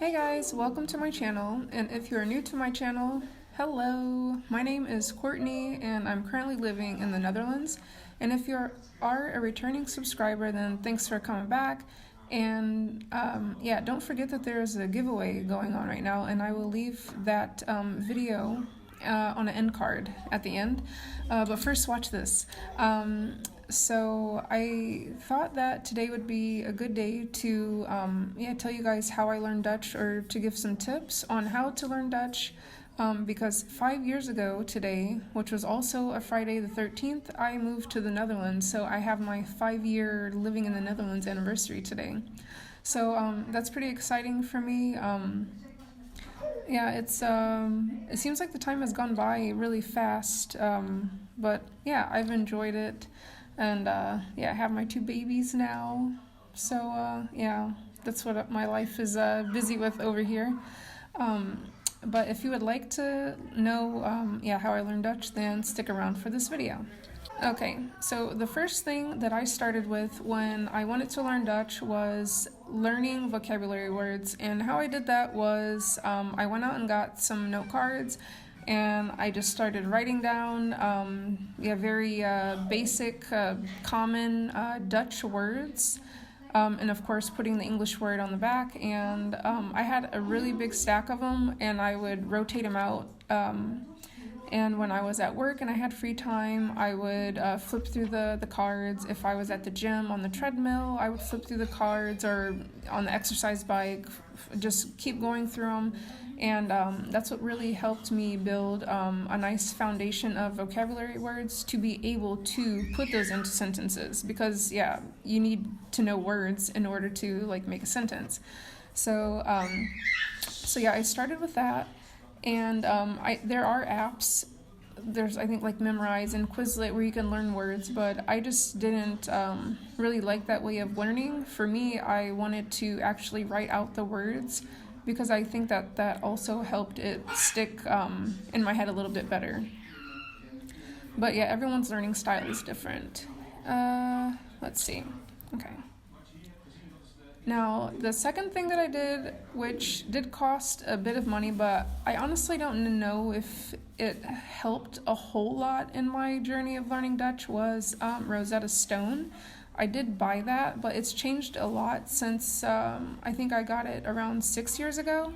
Hey guys, welcome to my channel, and if you're new to my channel, hello! My name is Courtney and I'm currently living in the Netherlands, and if you are a returning subscriber, then thanks for coming back, and yeah, don't forget that there's a giveaway going on right now, and I will leave that video on an end card at the end, but first watch this. So I thought that today would be a good day to tell you guys how I learned Dutch, or to give some tips on how to learn Dutch, because 5 years ago today, which was also a Friday the 13th, I moved to the Netherlands, so I have my 5-year living in the Netherlands anniversary today. So that's pretty exciting for me. Yeah, it seems like the time has gone by really fast, but yeah, I've enjoyed it, and yeah, I have my 2 babies now, so yeah, that's what my life is busy with over here. But if you would like to know yeah, how I learned Dutch, then stick around for this video. Okay, so the first thing that I started with when I wanted to learn Dutch was learning vocabulary words, and how I did that was I went out and got some note cards, and I just started writing down very basic, common Dutch words, and of course putting the English word on the back, and I had a really big stack of them, and I would rotate them out. And when I was at work and I had free time, I would flip through the cards. If I was at the gym on the treadmill, I would flip through the cards, or on the exercise bike, just keep going through them. And that's what really helped me build a nice foundation of vocabulary words to be able to put those into sentences. Because, yeah, you need to know words in order to, like, make a sentence. So yeah, I started with that. And there are apps. There's, I think, like Memrise and Quizlet, where you can learn words, but I just didn't really like that way of learning. For me, I wanted to actually write out the words, because I think that also helped it stick in my head a little bit better. But yeah, everyone's learning style is different. Let's see. Okay. Now, the second thing that I did, which did cost a bit of money, but I honestly don't know if it helped a whole lot in my journey of learning Dutch, was Rosetta Stone. I did buy that, but it's changed a lot since I think I got it around 6 years ago.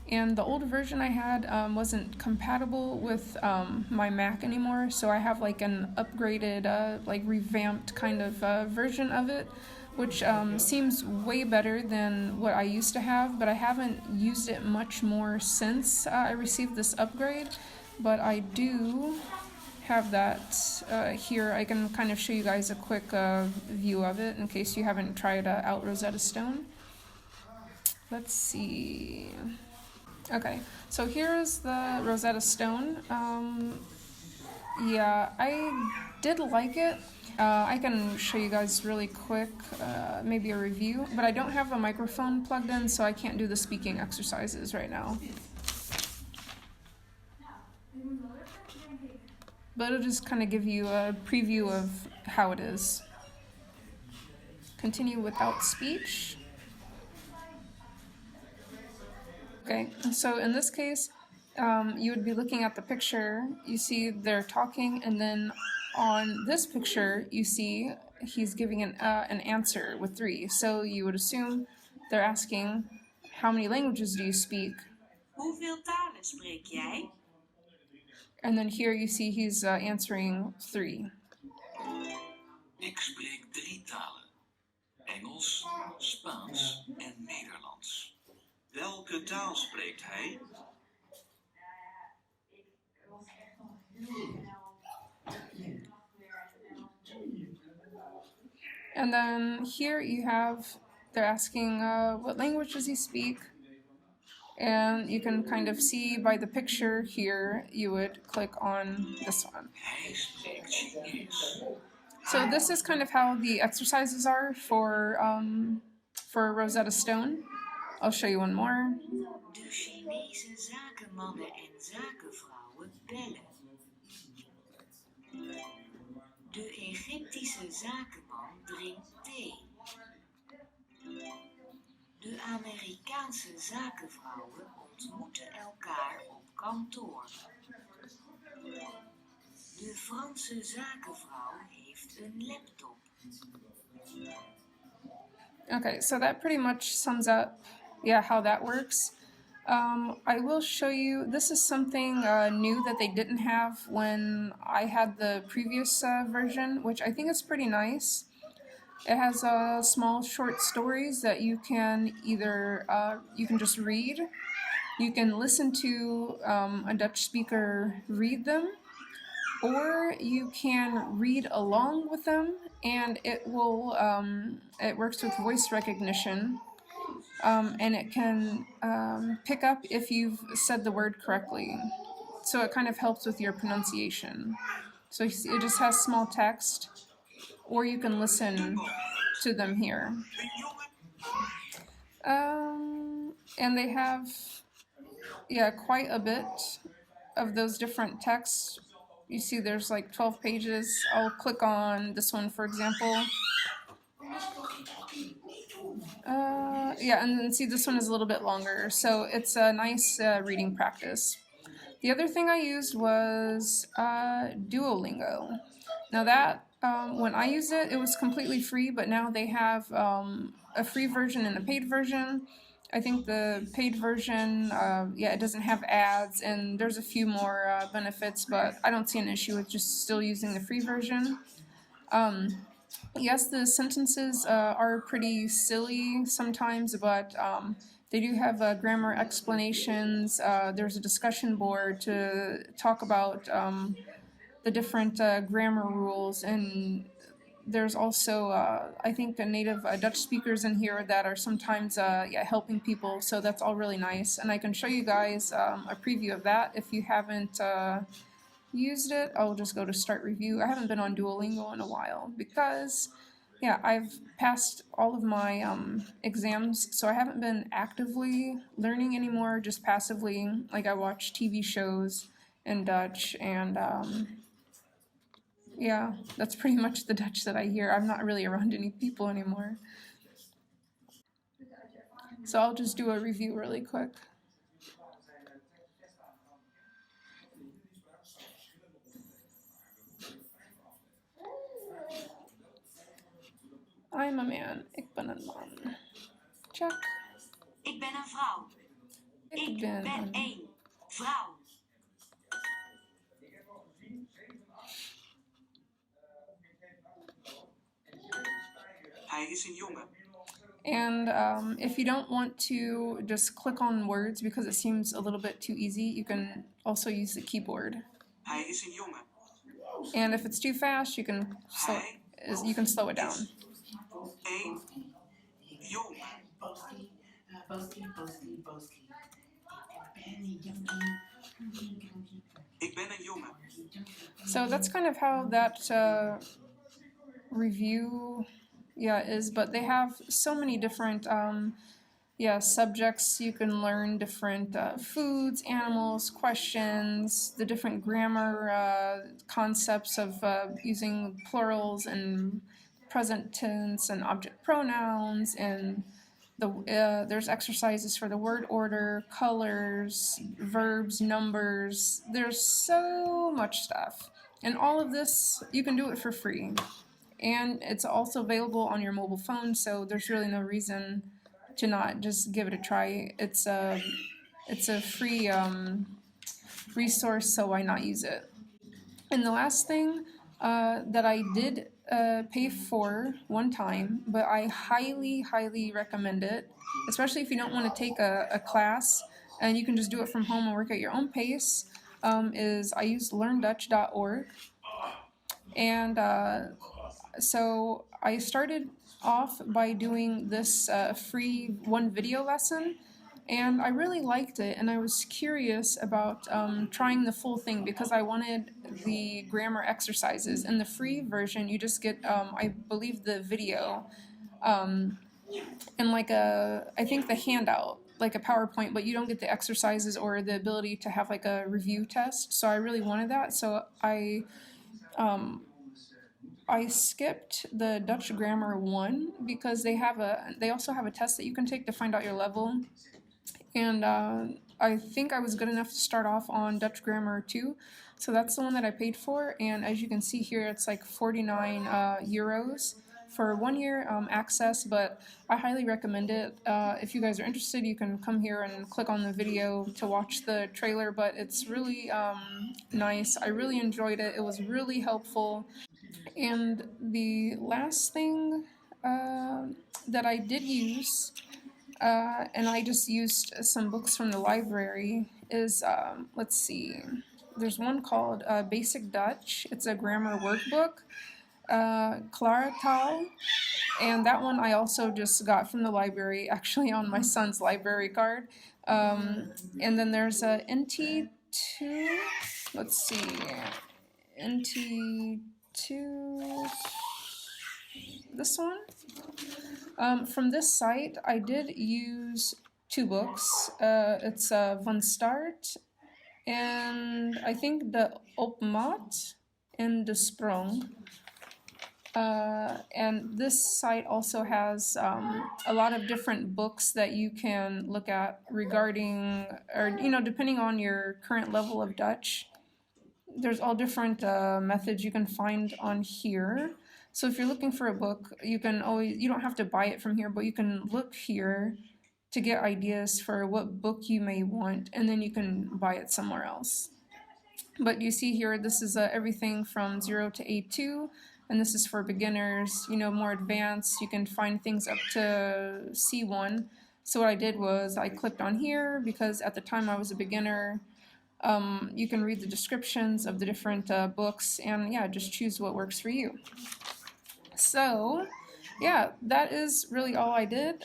And the old version I had wasn't compatible with my Mac anymore, so I have like an upgraded, like revamped kind of version of it, which seems way better than what I used to have, but I haven't used it much more since I received this upgrade. But I do have that here. I can kind of show you guys a quick view of it in case you haven't tried out Rosetta Stone. Let's see. Okay, so here is the Rosetta Stone. Yeah, I did like it. I can show you guys really quick, maybe a review, but I don't have a microphone plugged in, so I can't do the speaking exercises right now. But it'll just kind of give you a preview of how it is. Continue without speech. Okay, so in this case, you would be looking at the picture, you see they're talking, and then on this picture, you see he's giving an answer with 3. So you would assume they're asking, how many languages do you speak? Hoeveel talen spreek jij? And then here you see he's answering 3. Ik spreek 3 talen. Engels, Spaans en Nederlands. Welke taal spreekt hij? And then here you have, they're asking what language does he speak? And you can kind of see by the picture here, you would click on this one. Hij spreekt Chinees. So this is kind of how the exercises are for Rosetta Stone. I'll show you one more. De Chinese zakenmannen en zakenvrouwen bellen. De Egyptische zakenman drinkt thee. De Amerikaanse zakenvrouwen ontmoeten elkaar op kantoor. De Franse zakenvrouw heeft een laptop. Okay, so that pretty much sums up, how that works. I will show you, this is something new that they didn't have when I had the previous version, which I think is pretty nice. It has small short stories that you can either, you can just read, you can listen to a Dutch speaker read them, or you can read along with them, and it will, it works with voice recognition. And it can pick up if you've said the word correctly. So it kind of helps with your pronunciation. So it just has small text, or you can listen to them here. And they have, quite a bit of those different texts. You see there's like 12 pages. I'll click on this one, for example. And then see this one is a little bit longer, so it's a nice reading practice. The other thing I used was Duolingo. Now that, when I used it, it was completely free, but now they have a free version and a paid version. I think the paid version, it doesn't have ads, and there's a few more benefits, but I don't see an issue with just still using the free version. Yes, the sentences are pretty silly sometimes, but they do have grammar explanations. There's a discussion board to talk about the different grammar rules, and there's also, I think, native Dutch speakers in here that are sometimes helping people, so that's all really nice. And I can show you guys a preview of that if you haven't used it. I'll just go to start review. I haven't been on Duolingo in a while because I've passed all of my exams, so I haven't been actively learning anymore, just passively. Like I watch TV shows in Dutch, and that's pretty much the Dutch that I hear. I'm not really around any people anymore. So I'll just do a review really quick. I'm a man. Ik ben een man. Check. Ik ben een vrouw. Ik ben een vrouw. Hij is een jongen. And if you don't want to just click on words because it seems a little bit too easy, you can also use the keyboard. Hij is een jongen. And if it's too fast, you can slow it down. Een jongen. Ik ben een jongen. So that's kind of how that review is, but they have so many different subjects. You can learn different foods, animals, questions, the different grammar concepts of using plurals and present tense and object pronouns, and there's exercises for the word order, colors, verbs, numbers. There's so much stuff, and all of this you can do it for free. And it's also available on your mobile phone, so there's really no reason to not just give it a try. It's a free resource, so why not use it? And the last thing that I did pay for one time, but I highly, highly recommend it, especially if you don't want to take a class and you can just do it from home and work at your own pace, is I used learndutch.org. And so I started off by doing this free one video lesson, and I really liked it, and I was curious about trying the full thing because I wanted the grammar exercises. In the free version, you just get, I believe, the video and I think the handout, like a PowerPoint, but you don't get the exercises or the ability to have like a review test. So I really wanted that, so I I skipped the Dutch grammar 1 because they also have a test that you can take to find out your level, and I think I was good enough to start off on Dutch grammar 2, so that's the one that I paid for. And as you can see here, it's like 49 euros for 1 year access, but I highly recommend it. If you guys are interested, you can come here and click on the video to watch the trailer, but it's really nice. I really enjoyed it. It was really helpful. And the last thing that I did use, and I just used some books from the library, is let's see, there's one called Basic Dutch. It's a grammar workbook, Clara Taal, and that one I also just got from the library, actually on my son's library card. And then there's a NT2, let's see, NT2, this one. From this site, I did use 2 books. It's Van Start, and I think the Opmaat and the Sprong. And this site also has a lot of different books that you can look at regarding, or depending on your current level of Dutch. There's all different methods you can find on here. So if you're looking for a book, you don't have to buy it from here, but you can look here to get ideas for what book you may want, and then you can buy it somewhere else. But you see here, this is everything from 0 to A2, and this is for beginners. More advanced, you can find things up to C1. So what I did was I clicked on here because at the time I was a beginner. You can read the descriptions of the different books, and yeah, just choose what works for you. So yeah, that is really all I did.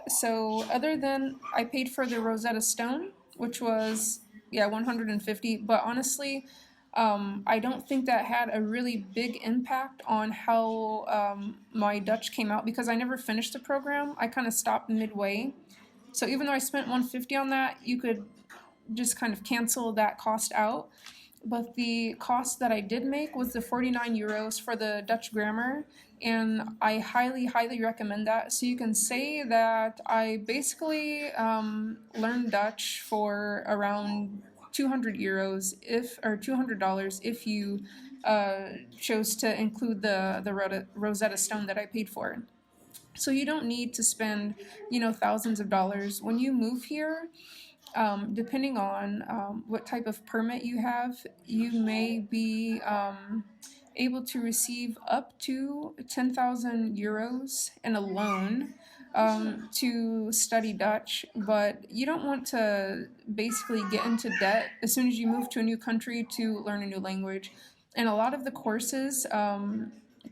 So other than I paid for the Rosetta Stone, which was 150, but honestly, I don't think that had a really big impact on how my Dutch came out, because I never finished the program. I kind of stopped midway. So even though I spent 150 on that, you could just kind of cancel that cost out. But the cost that I did make was the 49 euros for the Dutch grammar, and I highly, highly recommend that. So you can say that I basically learned Dutch for around 200 euros or $200 if you chose to include the Rosetta Stone that I paid for. So you don't need to spend, thousands of dollars. When you move here, depending on what type of permit you have, you may be able to receive up to 10,000 euros in a loan to study Dutch, but you don't want to basically get into debt as soon as you move to a new country to learn a new language. And a lot of the courses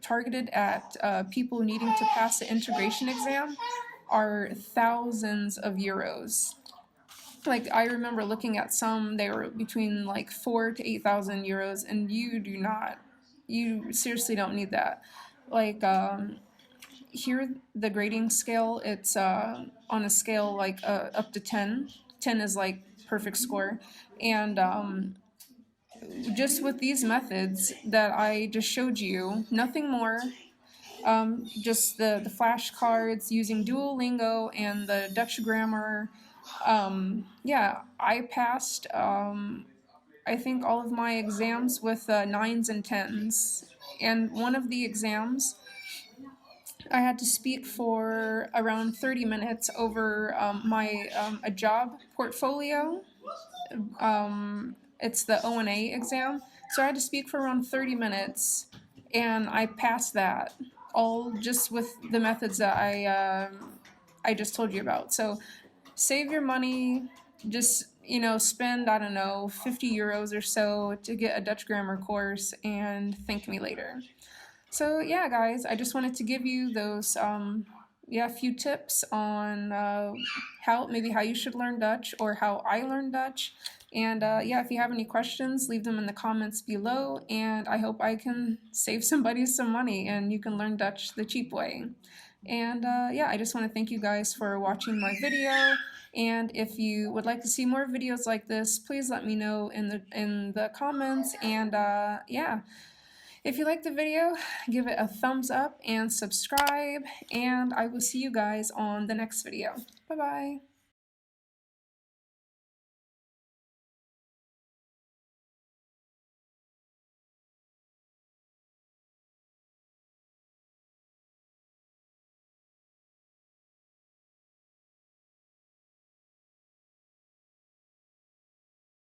targeted at people needing to pass the integration exam are thousands of euros. Like, I remember looking at some, they were between like 4,000 to 8,000 euros, and you seriously don't need that. Like, here, the grading scale, it's on a scale like up to 10. 10 is like perfect score. And just with these methods that I just showed you, nothing more, just the flashcards using Duolingo and the Dutch grammar. I passed, I think, all of my exams with 9s and 10s. And one of the exams, I had to speak for around 30 minutes over a job portfolio. It's the O&A exam. So I had to speak for around 30 minutes, and I passed that, all just with the methods that I just told you about. So save your money, just, spend, I don't know, 50 euros or so to get a Dutch grammar course, and thank me later. So yeah, guys, I just wanted to give you those, few tips on how you should learn Dutch, or how I learned Dutch. And if you have any questions, leave them in the comments below, and I hope I can save somebody some money and you can learn Dutch the cheap way. And I just want to thank you guys for watching my video. And if you would like to see more videos like this, please let me know in the comments. And If you liked the video, give it a thumbs up and subscribe, and I will see you guys on the next video. Bye bye.